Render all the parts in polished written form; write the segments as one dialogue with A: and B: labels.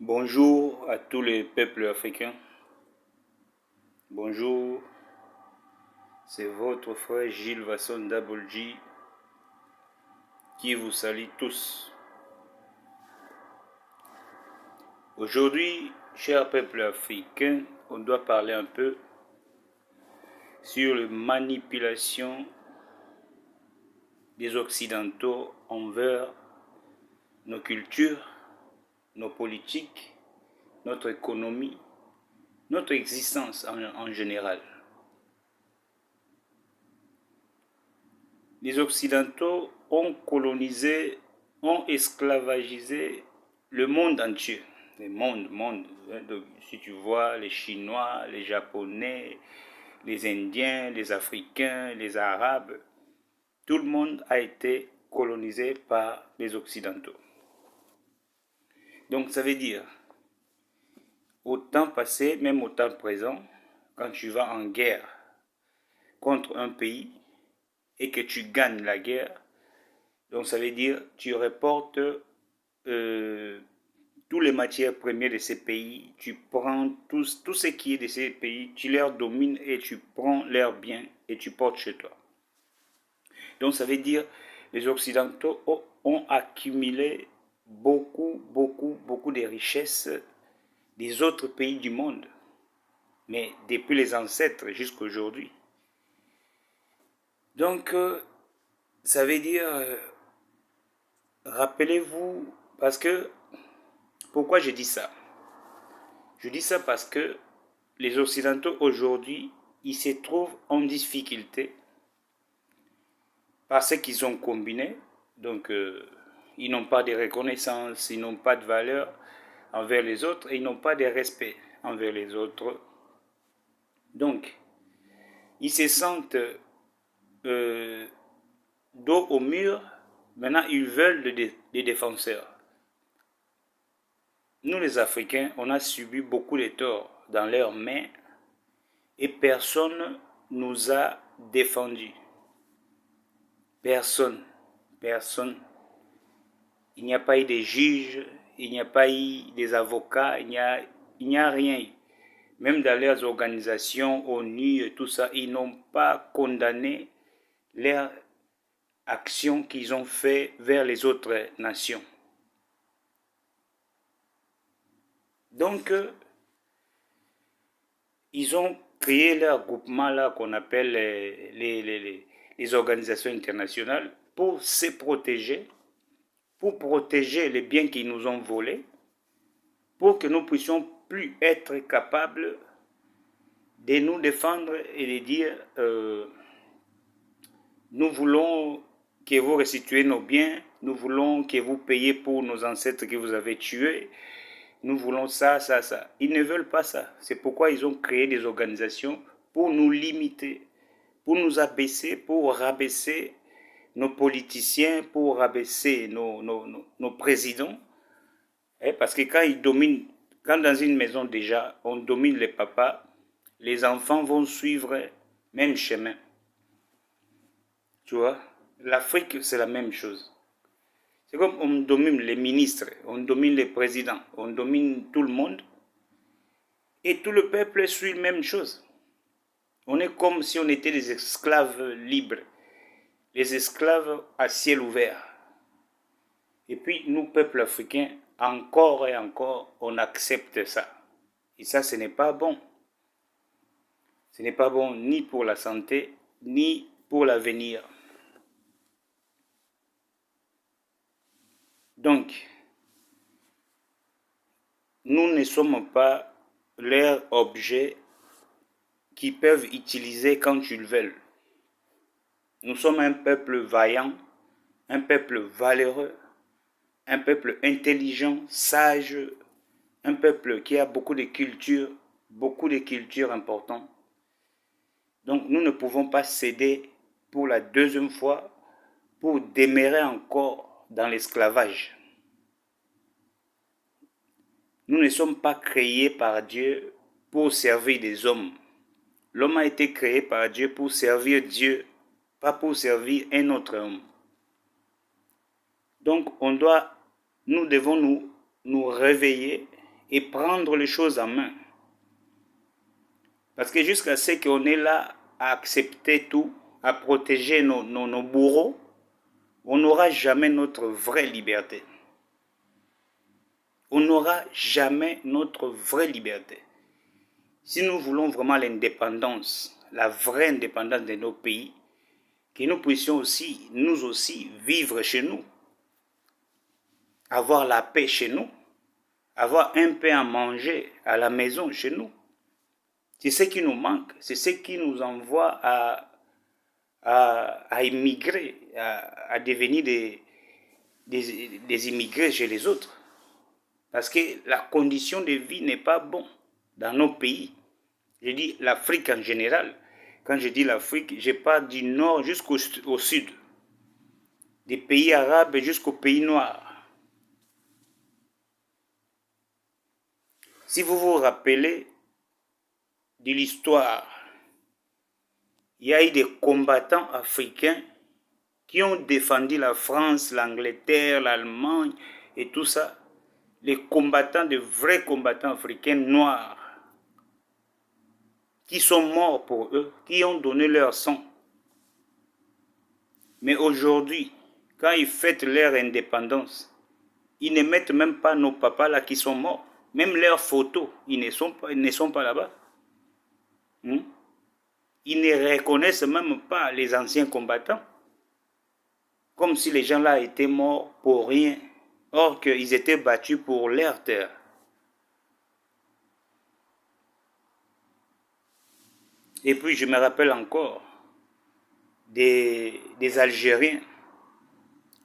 A: Bonjour à tous les peuples africains. Bonjour, c'est votre frère Gilles Vasson Dabolji qui vous salue tous. Aujourd'hui, chers peuples africains, on doit parler un peu sur la manipulation des Occidentaux envers nos cultures, nos politiques, notre économie, notre existence en général. Les Occidentaux ont colonisé, ont esclavagisé le monde entier. Le monde. Si tu vois les Chinois, les Japonais, les Indiens, les Africains, les Arabes, tout le monde a été colonisé par les Occidentaux. Donc ça veut dire, au temps passé, même au temps présent, quand tu vas en guerre contre un pays et que tu gagnes la guerre, donc ça veut dire tu reportes tous les matières premières de ces pays, tu prends tout ce qui est de ces pays, tu les domines et tu prends leurs biens et tu portes chez toi. Donc ça veut dire les Occidentaux ont accumulé beaucoup de richesses des autres pays du monde, mais depuis les ancêtres jusqu'à aujourd'hui. Donc ça veut dire, rappelez-vous, parce que, pourquoi je dis ça? Je dis ça parce que les Occidentaux aujourd'hui, ils se trouvent en difficulté parce qu'ils ont combiné. Donc, ils n'ont pas de reconnaissance, ils n'ont pas de valeur envers les autres et ils n'ont pas de respect envers les autres. Donc, ils se sentent dos au mur. Maintenant, ils veulent des défenseurs. Nous, les Africains, on a subi beaucoup de torts dans leurs mains et personne nous a défendus. Personne. Il n'y a pas eu de juges, il n'y a pas eu des avocats, il n'y a rien. Même dans leurs organisations, ONU et tout ça, ils n'ont pas condamné leurs actions qu'ils ont faites vers les autres nations. Donc, ils ont créé leur groupement là qu'on appelle les organisations internationales pour se protéger, pour protéger les biens qu'ils nous ont volés, pour que nous puissions plus être capables de nous défendre et de dire nous voulons que vous restituez nos biens, nous voulons que vous payiez pour nos ancêtres que vous avez tués, nous voulons ça. Ils ne veulent pas ça. C'est pourquoi ils ont créé des organisations pour nous limiter, pour nous abaisser, pour rabaisser nos politiciens, pour rabaisser nos présidents. Parce que quand dans une maison déjà, on domine les papas, les enfants vont suivre même chemin. Tu vois, l'Afrique, c'est la même chose. C'est comme on domine les ministres, on domine les présidents, on domine tout le monde. Et tout le peuple suit la même chose. On est comme si on était des esclaves libres, les esclaves à ciel ouvert. Et puis nous, peuple africain, encore et encore, on accepte ça. Et ça, ce n'est pas bon. Ce n'est pas bon ni pour la santé, ni pour l'avenir. Donc, nous ne sommes pas leurs objets qu'ils peuvent utiliser quand ils veulent. Nous sommes un peuple vaillant, un peuple valeureux, un peuple intelligent, sage, un peuple qui a beaucoup de cultures importantes. Donc nous ne pouvons pas céder pour la deuxième fois pour demeurer encore dans l'esclavage. Nous ne sommes pas créés par Dieu pour servir des hommes. L'homme a été créé par Dieu pour servir Dieu, pas pour servir un autre homme. Donc nous devons nous réveiller et prendre les choses en main. Parce que jusqu'à ce qu'on est là à accepter tout, à protéger nos bourreaux, on n'aura jamais notre vraie liberté. On n'aura jamais notre vraie liberté. Si nous voulons vraiment l'indépendance, la vraie indépendance de nos pays, que nous puissions aussi, nous aussi, vivre chez nous, avoir la paix chez nous, avoir un peu à manger à la maison chez nous. C'est ce qui nous manque, c'est ce qui nous envoie à immigrer, à devenir des immigrés chez les autres. Parce que la condition de vie n'est pas bonne dans nos pays. Je dis l'Afrique en général. Quand je dis l'Afrique, je parle du nord jusqu'au sud. Des pays arabes jusqu'aux pays noirs. Si vous vous rappelez de l'histoire, il y a eu des combattants africains qui ont défendu la France, l'Angleterre, l'Allemagne et tout ça. Les combattants, de vrais combattants africains noirs, qui sont morts pour eux, qui ont donné leur sang. Mais aujourd'hui, quand ils fêtent leur indépendance, ils ne mettent même pas nos papas là qui sont morts. Même leurs photos, ils ne sont pas là-bas. Ils ne reconnaissent même pas les anciens combattants. Comme si les gens-là étaient morts pour rien. Or qu'ils étaient battus pour leur terre. Et puis je me rappelle encore des Algériens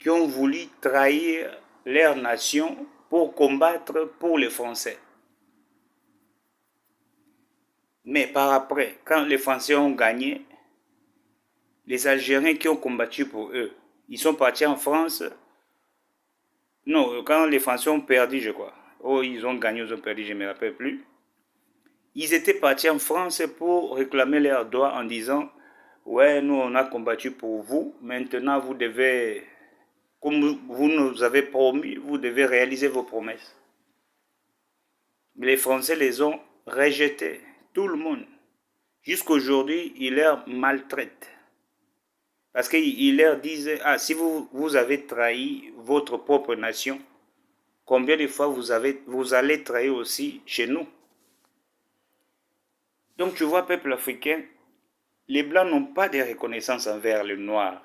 A: qui ont voulu trahir leur nation pour combattre pour les Français. Mais par après, quand les Français ont gagné, les Algériens qui ont combattu pour eux, ils sont partis en France. Non, quand les Français ont perdu, je crois. Oh, ils ont gagné, ils ont perdu, je ne me rappelle plus. Ils étaient partis en France pour réclamer leurs droits en disant « Ouais, nous on a combattu pour vous, maintenant vous devez, comme vous nous avez promis, vous devez réaliser vos promesses. » Mais les Français les ont rejetés, tout le monde. Jusqu'aujourd'hui, ils leur maltraitent. Parce qu'ils leur disent « Ah, si vous avez trahi votre propre nation, combien de fois vous allez trahir aussi chez nous ?» Donc tu vois, peuple africain, les Blancs n'ont pas de reconnaissance envers le Noir.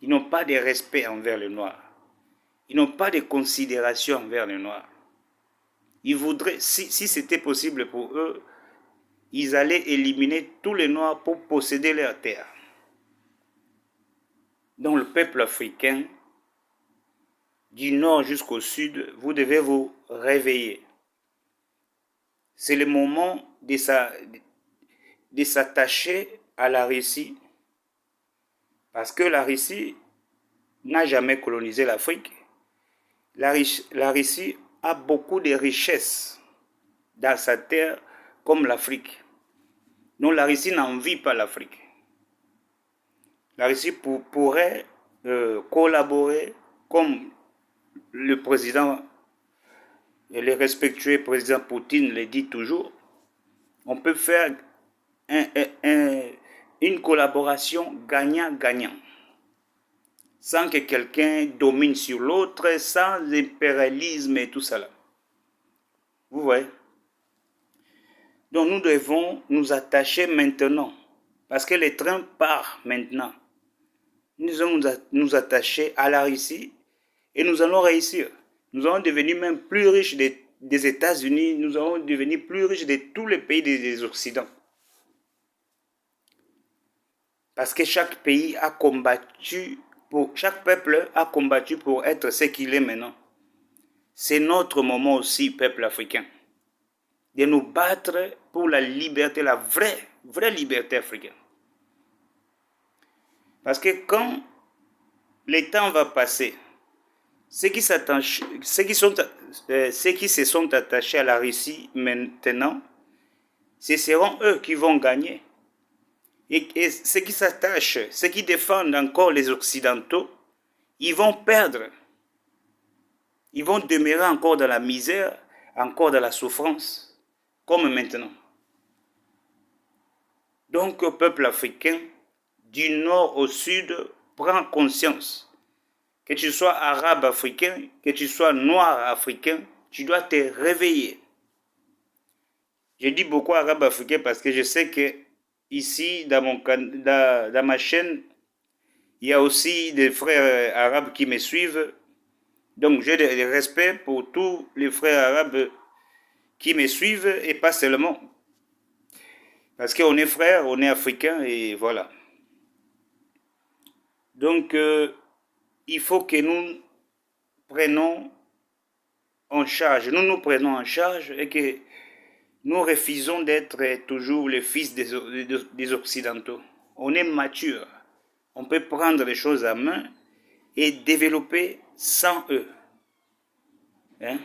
A: Ils n'ont pas de respect envers le Noir. Ils n'ont pas de considération envers le Noir. Ils voudraient, si c'était possible pour eux, ils allaient éliminer tous les Noirs pour posséder leurs terres. Donc le peuple africain, du nord jusqu'au sud, vous devez vous réveiller. C'est le moment de s'attacher à la Russie, parce que la Russie n'a jamais colonisé l'Afrique. La Russie a beaucoup de richesses dans sa terre comme l'Afrique. Donc la Russie n'envie pas l'Afrique. La Russie pourrait collaborer comme le président, le respectueux président Poutine le dit toujours. On peut faire une collaboration gagnant-gagnant, sans que quelqu'un domine sur l'autre, sans impérialisme et tout ça là. Vous voyez? Donc nous devons nous attacher maintenant, parce que le train part maintenant. Nous devons nous attacher à la Russie et nous allons réussir. Nous allons devenir même plus riches des États-Unis, nous allons devenir plus riches de tous les pays des Occidents. Parce que chaque pays a combattu, chaque peuple a combattu pour être ce qu'il est maintenant. C'est notre moment aussi, peuple africain, de nous battre pour la liberté, la vraie liberté africaine. Parce que quand le temps va passer, ceux qui se sont attachés à la Russie maintenant, ce seront eux qui vont gagner. Et ceux qui s'attachent, ceux qui défendent encore les Occidentaux, ils vont perdre. Ils vont demeurer encore dans la misère encore dans la souffrance, comme maintenant. Donc, le peuple africain, du nord au sud, prend conscience. Que tu sois arabe africain, que tu sois noir africain, tu dois te réveiller. Je dis beaucoup arabe africain parce que je sais que ici, dans ma chaîne, il y a aussi des frères arabes qui me suivent. Donc, j'ai du respect pour tous les frères arabes qui me suivent et pas seulement. Parce qu'on est frères, on est africains et voilà. Donc, il faut que nous prenons en charge, nous prenons en charge et que nous refusons d'être toujours les fils des Occidentaux. On est mature. On peut prendre les choses à main et développer sans eux. Hein?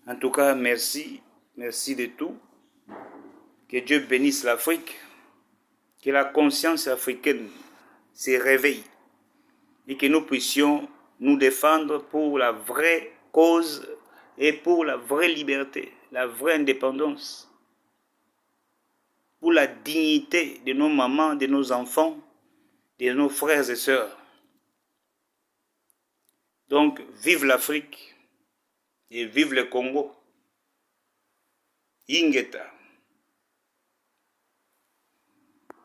A: En tout cas, merci. Merci de tout. Que Dieu bénisse l'Afrique. Que la conscience africaine se réveille. Et que nous puissions nous défendre pour la vraie cause et pour la vraie liberté, la vraie indépendance. Pour la dignité de nos mamans, de nos enfants, de nos frères et sœurs. Donc, vive l'Afrique et vive le Congo. Ingeta.